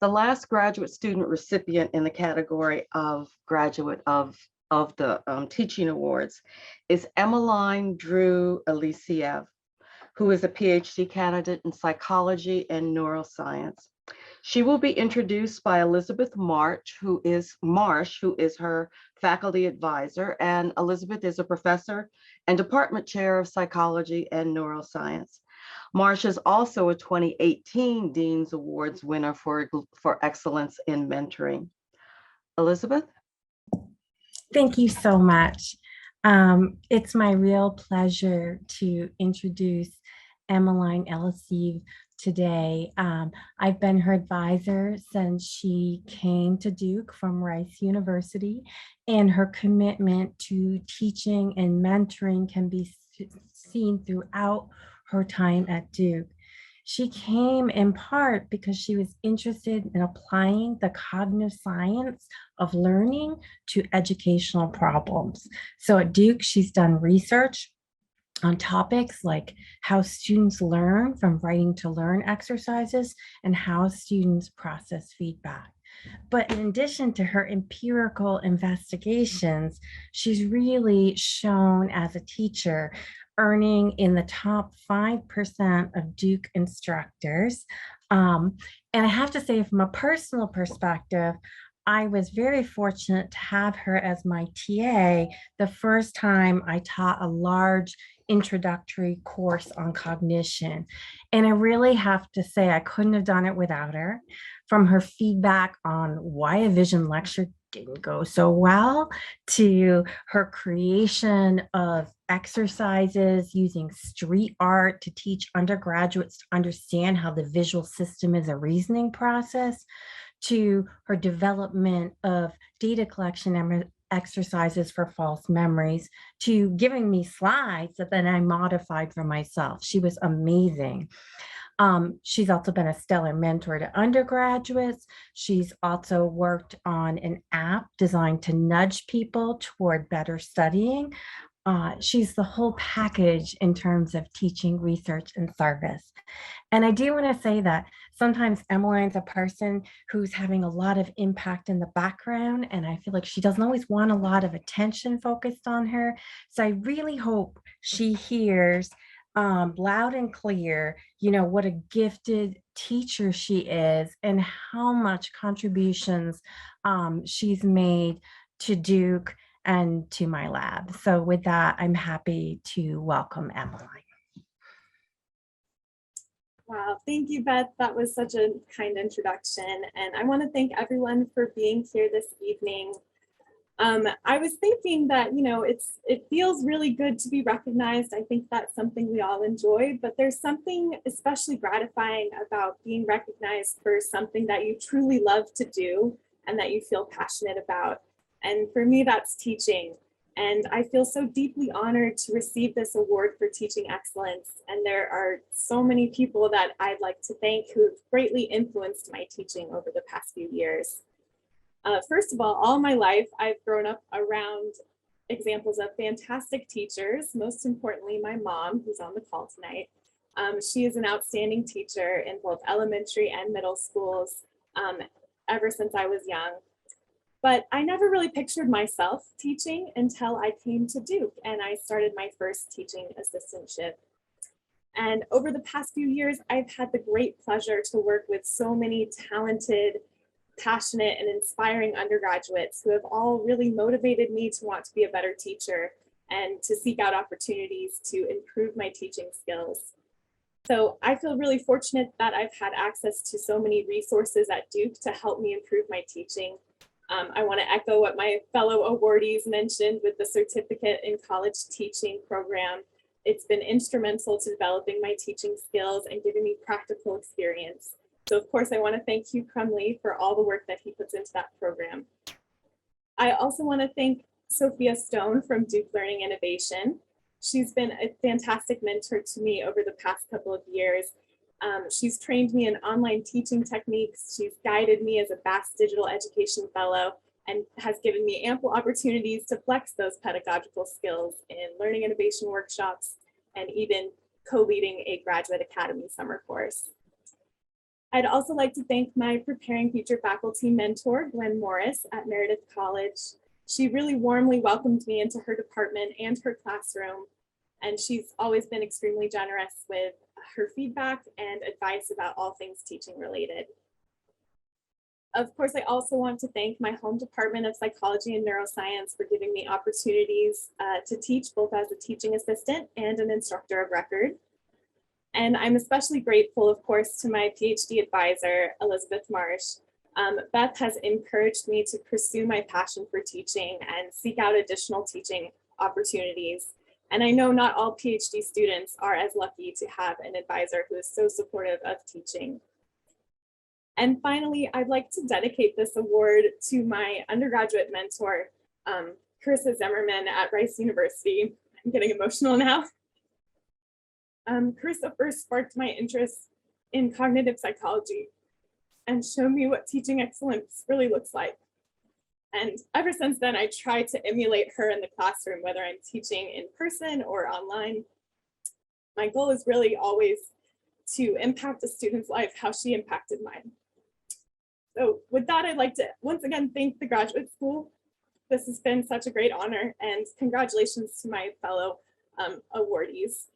The last graduate student recipient in the category of graduate of the teaching awards is Emmaline Eliseev, who is a PhD candidate in psychology and neuroscience. She will be introduced by Elizabeth Marsh, who is her faculty advisor, and Elizabeth is a professor and department chair of psychology and neuroscience. Marsh is also a 2018 Dean's Awards winner for excellence in mentoring. Elizabeth? Thank you so much. It's my real pleasure to introduce Emmaline Eliseev today. I've been her advisor since she came to Duke from Rice University, and her commitment to teaching and mentoring can be seen throughout her time at Duke. She came in part because she was interested in applying the cognitive science of learning to educational problems. So at Duke, she's done research on topics like how students learn from writing to learn exercises and how students process feedback. But in addition to her empirical investigations, she's really shown as a teacher, earning in the top 5% of Duke instructors. And I have to say, from a personal perspective, I was very fortunate to have her as my TA the first time I taught a large introductory course on cognition. And I really have to say, I couldn't have done it without her. From her feedback on why a vision lecture didn't go so well, to her creation of exercises using street art to teach undergraduates to understand how the visual system is a reasoning process, to her development of data collection exercises for false memories, to giving me slides that then I modified for myself. She was amazing. She's also been a stellar mentor to undergraduates. She's also worked on an app designed to nudge people toward better studying. She's the whole package in terms of teaching, research, and service. And I do want to say that sometimes Emmaline's a person who's having a lot of impact in the background, and I feel like she doesn't always want a lot of attention focused on her. So I really hope she hears loud and clear, what a gifted teacher she is and how much contributions she's made to Duke and to my lab. So with that, I'm happy to welcome Emmaline. Wow, thank you, Beth. That was such a kind introduction. And I want to thank everyone for being here this evening. I was thinking that, it feels really good to be recognized. I think that's something we all enjoy, but there's something especially gratifying about being recognized for something that you truly love to do and that you feel passionate about. And for me, that's teaching. And I feel so deeply honored to receive this award for teaching excellence. And there are so many people that I'd like to thank who have greatly influenced my teaching over the past few years. First of all my life, I've grown up around examples of fantastic teachers, most importantly, my mom, who's on the call tonight. She is an outstanding teacher in both elementary and middle schools ever since I was young. But I never really pictured myself teaching until I came to Duke and I started my first teaching assistantship. And over the past few years, I've had the great pleasure to work with so many talented, passionate, and inspiring undergraduates who have all really motivated me to want to be a better teacher and to seek out opportunities to improve my teaching skills. So I feel really fortunate that I've had access to so many resources at Duke to help me improve my teaching. I want to echo what my fellow awardees mentioned with the Certificate in College Teaching program. It's been instrumental to developing my teaching skills and giving me practical experience. So of course, I want to thank Hugh Crumley for all the work that he puts into that program. I also want to thank Sophia Stone from Duke Learning Innovation. She's been a fantastic mentor to me over the past couple of years. She's trained me in online teaching techniques. She's guided me as a BASS Digital Education Fellow and has given me ample opportunities to flex those pedagogical skills in learning innovation workshops and even co-leading a graduate academy summer course. I'd also like to thank my Preparing Future faculty mentor, Gwen Morris at Meredith College. She really warmly welcomed me into her department and her classroom, and she's always been extremely generous with her feedback and advice about all things teaching related. Of course, I also want to thank my home department of psychology and neuroscience for giving me opportunities to teach both as a teaching assistant and an instructor of record. And I'm especially grateful, of course, to my PhD advisor, Elizabeth Marsh. Beth has encouraged me to pursue my passion for teaching and seek out additional teaching opportunities. And I know not all PhD students are as lucky to have an advisor who is so supportive of teaching. And finally, I'd like to dedicate this award to my undergraduate mentor, Carissa Zimmerman at Rice University. I'm getting emotional now. Carissa first sparked my interest in cognitive psychology and showed me what teaching excellence really looks like. And ever since then, I try to emulate her in the classroom, whether I'm teaching in person or online. My goal is really always to impact a student's life how she impacted mine. So with that, I'd like to once again thank the graduate school. This has been such a great honor, and congratulations to my fellow awardees.